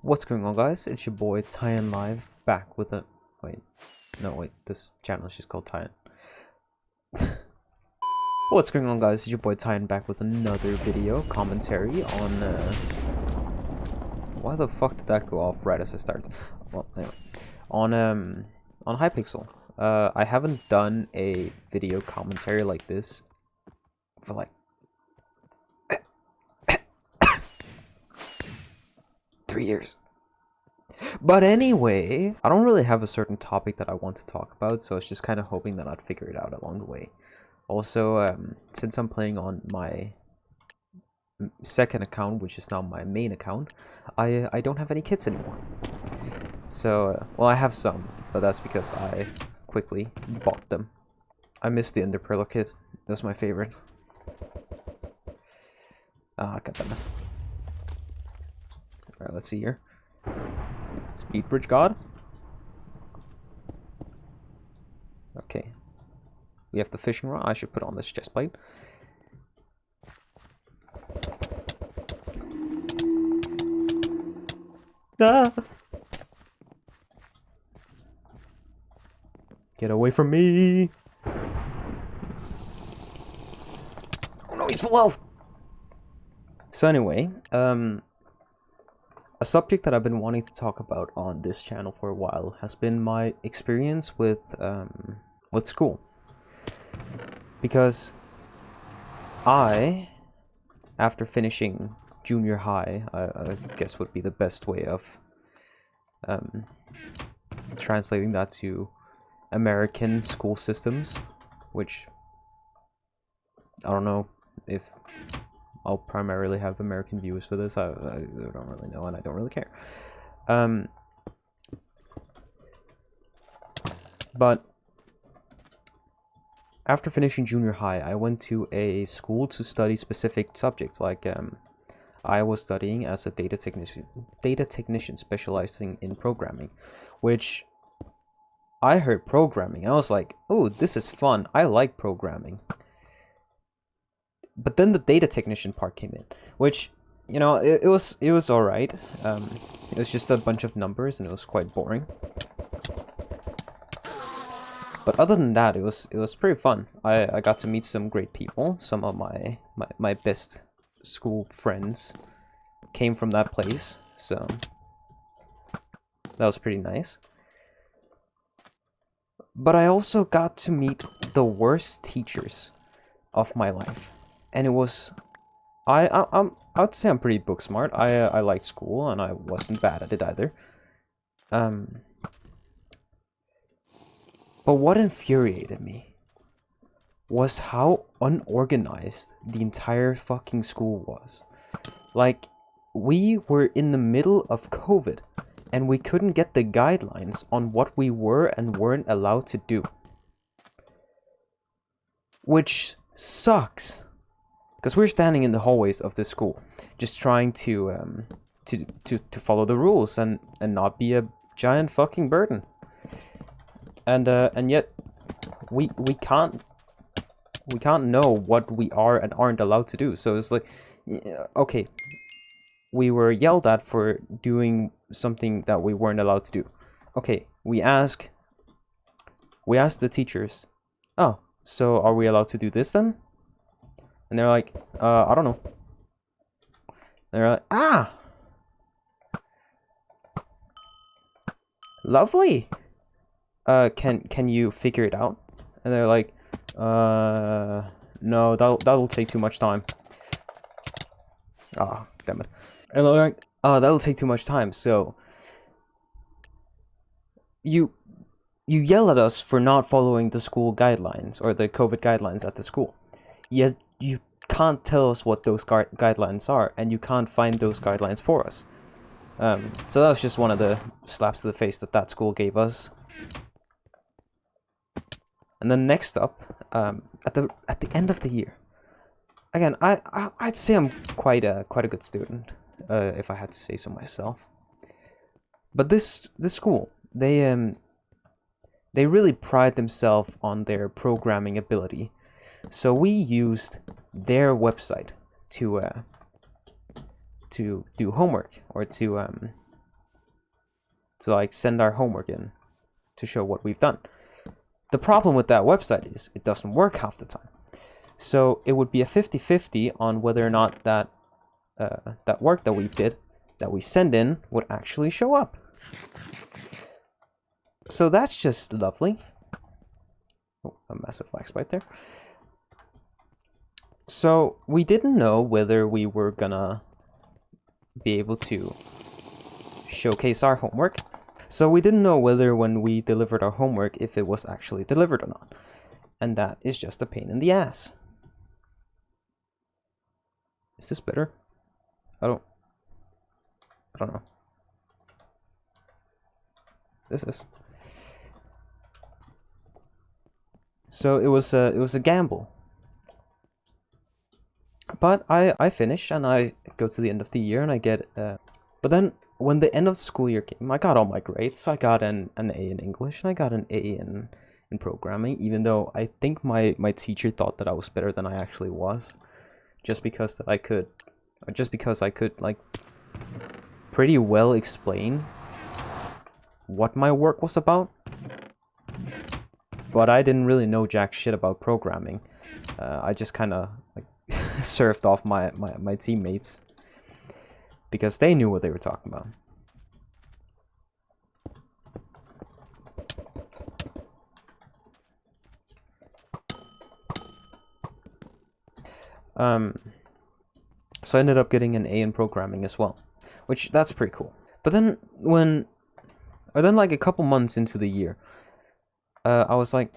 What's going on, guys? It's your boy TIAN Live, back with a... wait, this channel is just called TIAN. What's going on, guys? It's your boy TIAN back with another video commentary on... Why the fuck did that go off right as I started? Well, anyway. On Hypixel. I haven't done a video commentary like this for like... 3 years. But anyway, I don't really have a certain topic that I want to talk about, so I was just kind of hoping that I'd figure it out along the way. Also, since I'm playing on my second account, which is now my main account, I don't have any kits anymore. So, well, I have some, but that's because I quickly bought them. I miss the Ender Pearl kit. That was my favorite. Ah, goddammit. Alright, let's see here. Speed Bridge God. Okay. We have the fishing rod. I should put on this chest plate. Ah! Get away from me! Oh no, he's full health! So anyway, a subject that I've been wanting to talk about on this channel for a while has been my experience with school. Because I, after finishing junior high, I guess would be the best way of translating that to American school systems, which I don't know if I'll primarily have American viewers for this. I don't really know, and I don't really care. But after finishing junior high, I went to a school to study specific subjects. Like I was studying as a data technician specializing in programming, which I heard programming. I was like, oh, this is fun. I like programming. But then the data technician part came in, which, you know, it was all right. It was just a bunch of numbers, and it was quite boring. But other than that, it was pretty fun. I got to meet some great people. Some of my best school friends came from that place, so that was pretty nice. But I also got to meet the worst teachers of my life. And it was, I would say I'm pretty book smart. I liked school, and I wasn't bad at it either. But what infuriated me was how unorganized the entire fucking school was. Like, we were in the middle of COVID, and we couldn't get the guidelines on what we were and weren't allowed to do. Which sucks. Because we're standing in the hallways of this school, just trying to follow the rules and not be a giant fucking burden. And yet we can't know what we are and aren't allowed to do. So it's like, okay, we were yelled at for doing something that we weren't allowed to do. Okay, we ask the teachers, oh, so are we allowed to do this then? And they're like, I don't know. And they're like, ah! Lovely! Can you figure it out? And they're like, no, that'll take too much time. Ah, damn it. And they're like, that'll take too much time, so... You yell at us for not following the school guidelines, or the COVID guidelines at the school. Yet you can't tell us what those guidelines are, and you can't find those guidelines for us. So that was just one of the slaps to the face that school gave us. And then next up, at the end of the year, again, I'd say I'm quite a good student, if I had to say so myself. But this school, they really pride themselves on their programming ability. So we used their website to do homework, or to to like send our homework in to show what we've done. The problem with that website is it doesn't work half the time. So it would be a 50-50 on whether or not that that work that we did, that we send in, would actually show up. So that's just lovely. Oh, a massive flag spike there. So we didn't know whether we were gonna be able to showcase our homework. So we didn't know whether when we delivered our homework, if it was actually delivered or not. And that is just a pain in the ass. Is this better? I don't know. This is. So it was a gamble. But I finish and I go to the end of the year and I get but then when the end of the school year came, I got all my grades. I got an A in English and I got an A in programming, even though I think my teacher thought that I was better than I actually was. Just because I could like pretty well explain what my work was about. But I didn't really know jack shit about programming. I just kind of like served off my teammates because they knew what they were talking about. So I ended up getting an A in programming as well, which that's pretty cool. But then like a couple months into the year, I was like,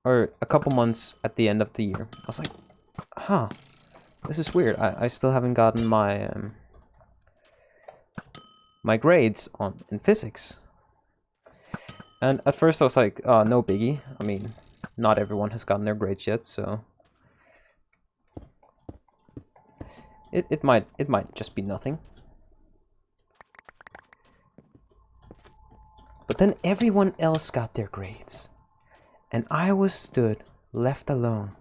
or a couple months at the end of the year, I was like, huh, this is weird. I still haven't gotten my my grades in physics. And at first I was like, oh, no biggie. I mean, not everyone has gotten their grades yet, so it might just be nothing. But then everyone else got their grades, and I was left alone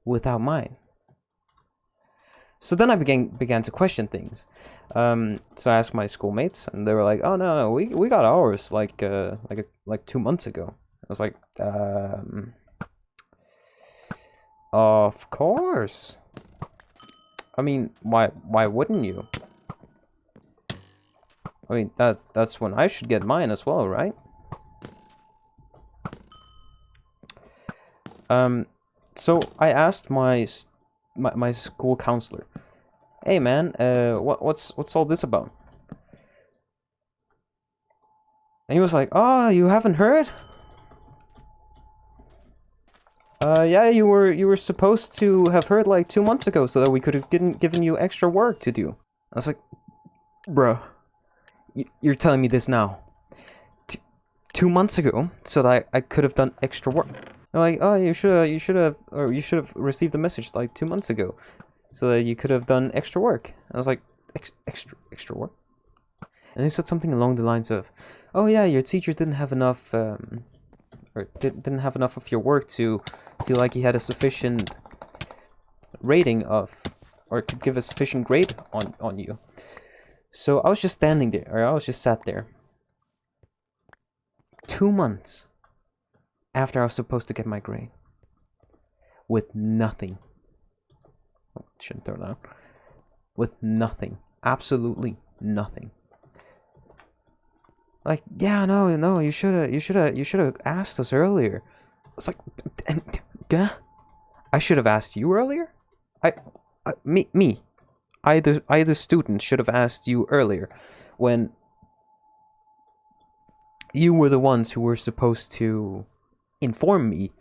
without mine. So then I began to question things. So I asked my schoolmates, and they were like, "Oh no, we got ours like 2 months ago." I was like, "Of course. I mean, why wouldn't you? I mean, that's when I should get mine as well, right?" So I asked my school counselor, "Hey man, what's all this about?" And he was like, "Oh, you haven't heard? Yeah, you were supposed to have heard like 2 months ago, so that we could have given you extra work to do." I was like, "Bro, you're telling me this now? 2 months ago, so that I could have done extra work?" They're like, "Oh, you should have received the message like 2 months ago, so that you could have done extra work." I was like, extra work?" And they said something along the lines of, "Oh yeah, your teacher didn't have enough, or didn't have enough of your work to feel like he had a sufficient rating of, or could give a sufficient grade on you." So I was just standing there, or I was just sat there, 2 months after I was supposed to get my grade, with nothing. Oh, shouldn't throw that out. With nothing, absolutely nothing. Like, "Yeah, no, you should have asked us earlier." It's like, I should have asked you earlier. I the student should have asked you earlier, when you were the ones who were supposed to inform me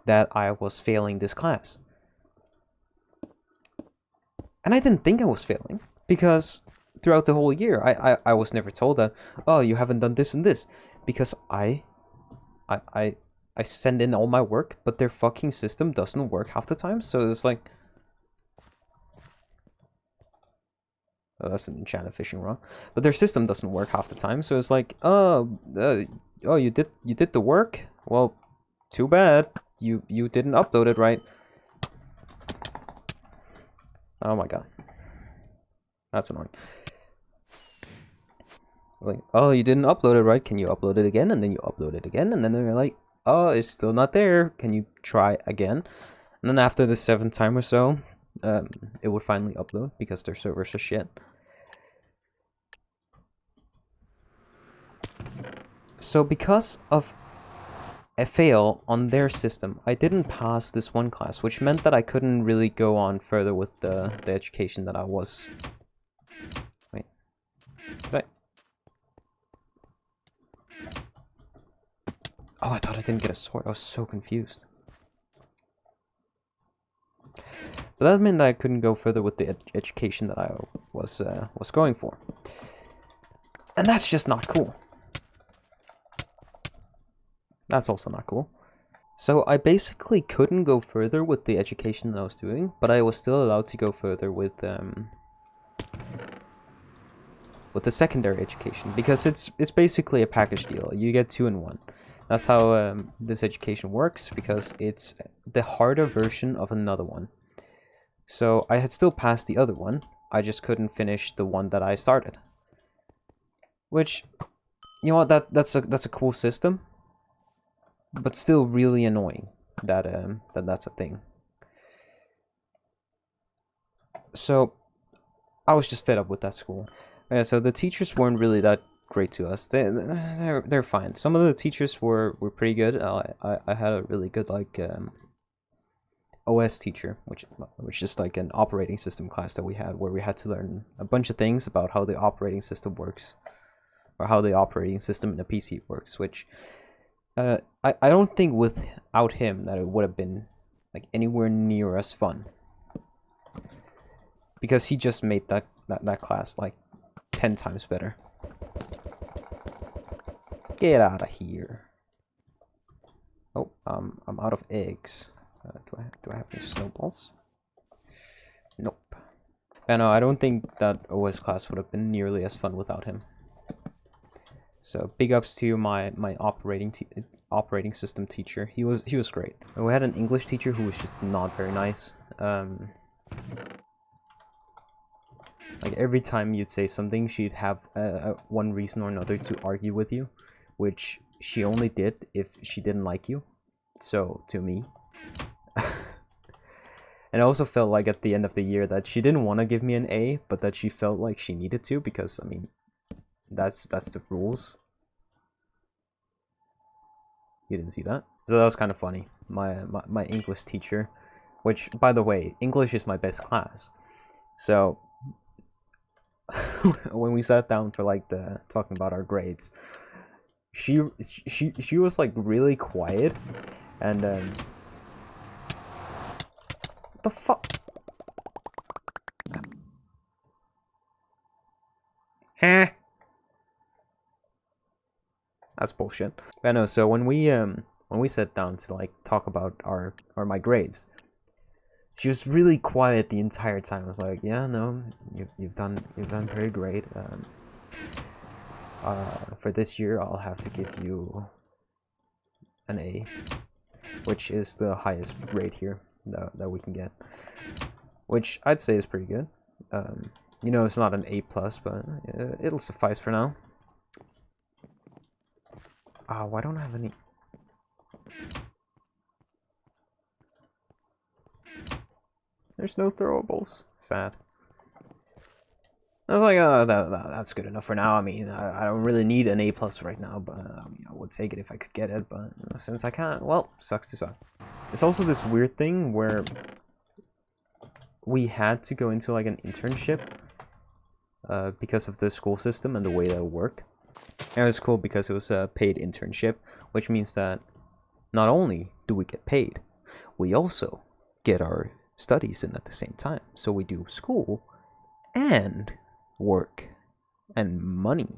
that I was failing this class. And I didn't think I was failing, because throughout the whole year, I was never told that, "Oh, you haven't done this and this," because I send in all my work, but their fucking system doesn't work half the time. So it's like, oh, that's an enchanted fishing rod. But their system doesn't work half the time, so it's like, oh, you did the work? Well, too bad. You didn't upload it right. Oh my god, that's annoying. like, oh, you didn't upload it, right? Can you upload it again? And then you upload it again, and then they're like, oh, it's still not there. Can you try again? And then after the 7th time or so, it would finally upload because their servers are shit. So because of a fail on their system, I didn't pass this one class, which meant that I couldn't really go on further with the education that I was... Wait. Did I... Oh, I thought I didn't get a sword. I was so confused. But that meant that I couldn't go further with the education that I was going for. And that's just not cool. That's also not cool. So I basically couldn't go further with the education that I was doing, but I was still allowed to go further with the secondary education, because it's basically a package deal. You get 2 in 1. That's how this education works, because it's the harder version of another one. So I had still passed the other one, I just couldn't finish the one that I started. Which, you know what, that's a cool system, but still really annoying that that's a thing. So I was just fed up with that school. Yeah, so the teachers weren't really that great to us. They're fine. Some of the teachers were pretty good. I had a really good like OS teacher, which is like an operating system class that we had, where we had to learn a bunch of things about how the operating system works, or how the operating system in a PC works. Which I don't think without him that it would have been like anywhere near as fun, because he just made that class like 10 times better. Get out of here. Oh, I'm out of eggs. Do I have any snowballs? Nope. Yeah, no, I don't think that OS class would have been nearly as fun without him. So big ups to my operating system teacher. He was great. And we had an English teacher who was just not very nice. Like every time you'd say something, she'd have one reason or another to argue with you, which she only did if she didn't like you. So to me. And I also felt like at the end of the year that she didn't want to give me an A, but that she felt like she needed to, because I mean, that's the rules. You didn't see that? So that was kind of funny. My English teacher, which by the way, English is my best class. So when we sat down for like talking about our grades, she was like really quiet, and the fuck? Huh? That's bullshit. I know. So when we sat down to like talk about my grades, she was really quiet the entire time. I was like, yeah, no, you've done very great. For this year, I'll have to give you an A, which is the highest grade here that we can get, which I'd say is pretty good. You know, it's not an A+, but it'll suffice for now. Why don't I have any? There's no throwables. Sad. I was like, that's good enough for now. I mean, I don't really need an A+ right now, but I would take it if I could get it. But since I can't, well, sucks to suck. It's also this weird thing where we had to go into like an internship because of the school system and the way that it worked. And it was cool because it was a paid internship, which means that not only do we get paid, we also get our studies in at the same time. So we do school and work and money.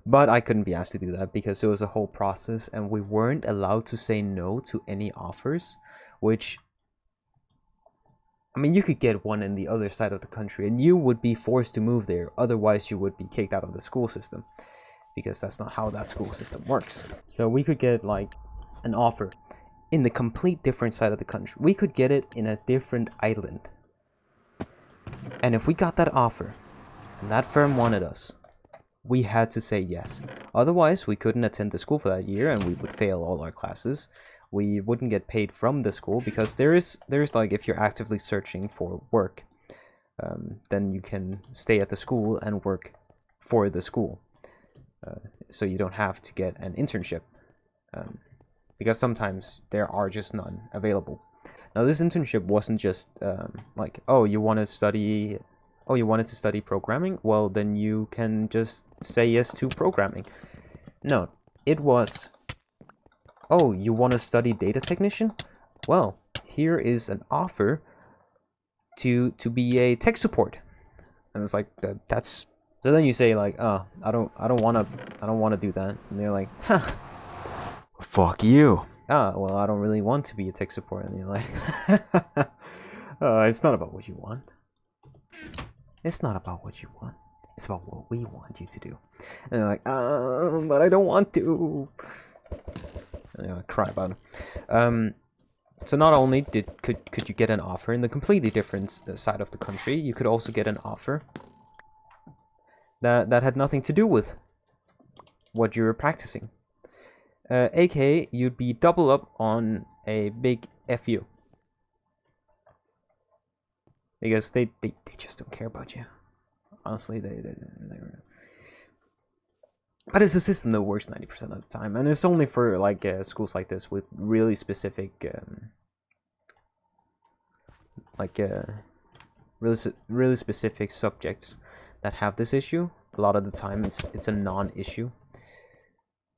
But I couldn't be asked to do that because it was a whole process, and we weren't allowed to say no to any offers, which, I mean, you could get one in the other side of the country and you would be forced to move there. Otherwise, you would be kicked out of the school system, because that's not how that school system works. So we could get like an offer in the complete different side of the country. We could get it in a different island. And if we got that offer and that firm wanted us, we had to say yes. Otherwise, we couldn't attend the school for that year, and we would fail all our classes. We wouldn't get paid from the school, because there's like, if you're actively searching for work, then you can stay at the school and work for the school. So you don't have to get an internship, because sometimes there are just none available. Now, this internship wasn't just like, oh, you wanted to study programming? Well, then you can just say yes to programming. No, it was, oh, you want to study data technician? Well, here is an offer to be a tech support. And it's like, that's, so then you say like, oh, I don't want to do that. And they're like, huh, fuck you. Ah, well, I don't really want to be a tech support. And you're like, it's not about what you want. It's not about what you want. It's about what we want you to do. And they're like, but I don't want to. And I cry about it. So not only could you get an offer in the completely different side of the country, you could also get an offer that had nothing to do with what you were practicing. AKA, you'd be double up on a big FU. Because they just don't care about you. Honestly, they but it's a system that works 90% of the time, and it's only for like schools like this with really specific, really specific subjects that have this issue. A lot of the time, it's a non-issue.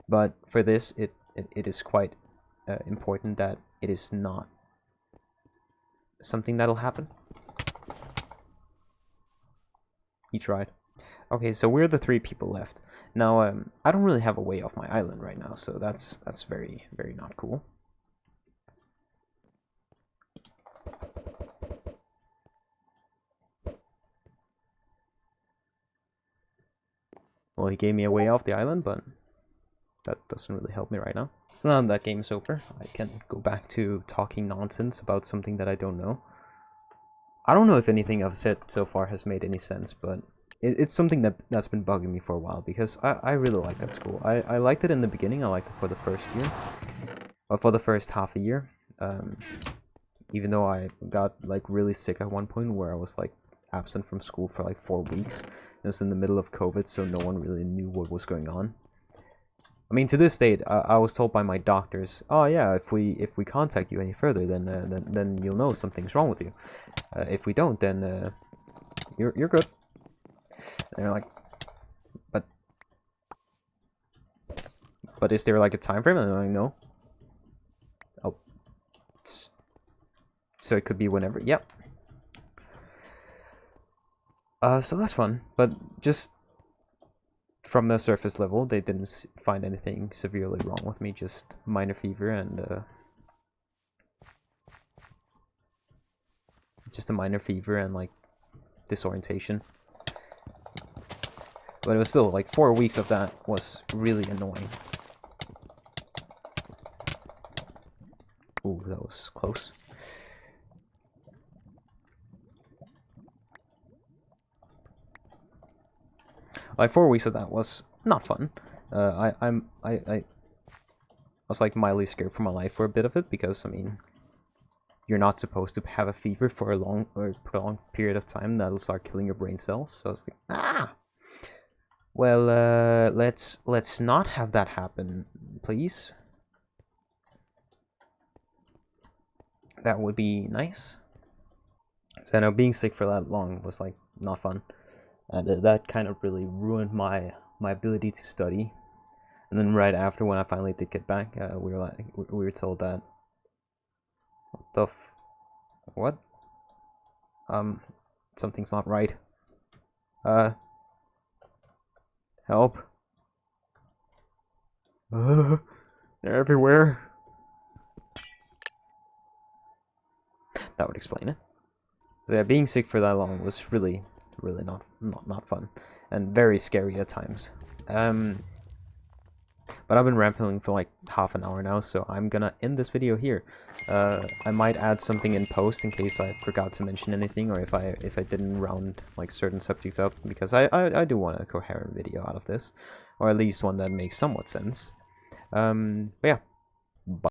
But for this, it is quite important that it is not something that'll happen. He tried. Okay, so we're the 3 people left. Now, I don't really have a way off my island right now, so that's very, very not cool. Well, he gave me a way off the island, but that doesn't really help me right now. So now that game's over, I can go back to talking nonsense about something that I don't know. I don't know if anything I've said so far has made any sense, but it's something that's been bugging me for a while, because I really like that school. I liked it in the beginning. I liked it for the first year, or for the first half a year. Even though I got like really sick at one point, where I was like absent from school for like 4 weeks. It was in the middle of COVID, so no one really knew what was going on. I mean, to this date, I was told by my doctors, oh yeah, if we contact you any further, then you'll know something's wrong with you. If we don't, then you're good. And they're like, but is there like a time frame? And I'm like, no. Oh, so it could be whenever. Yep. So that's fun, but just from the surface level, they didn't find anything severely wrong with me, just minor fever and just a minor fever and like disorientation. But it was still like 4 weeks of that was really annoying. Ooh, that was close. Like 4 weeks of that was not fun. I was like mildly scared for my life for a bit of it, because I mean, you're not supposed to have a fever for a long or prolonged period of time. That'll start killing your brain cells. So I was like, ah. Well, let's not have that happen, please. That would be nice. So I know being sick for that long was like not fun, and that kind of really ruined my ability to study. And then right after, when I finally did get back, we were told that what? Something's not right. Help. They're everywhere. That would explain it. So yeah, being sick for that long was really not fun, and very scary at times. But I've been rambling for like half an hour now, so I'm gonna end this video here. I might add something in post in case I forgot to mention anything, or if I didn't round like certain subjects up, because I do want a coherent video out of this, or at least one that makes somewhat sense. But yeah,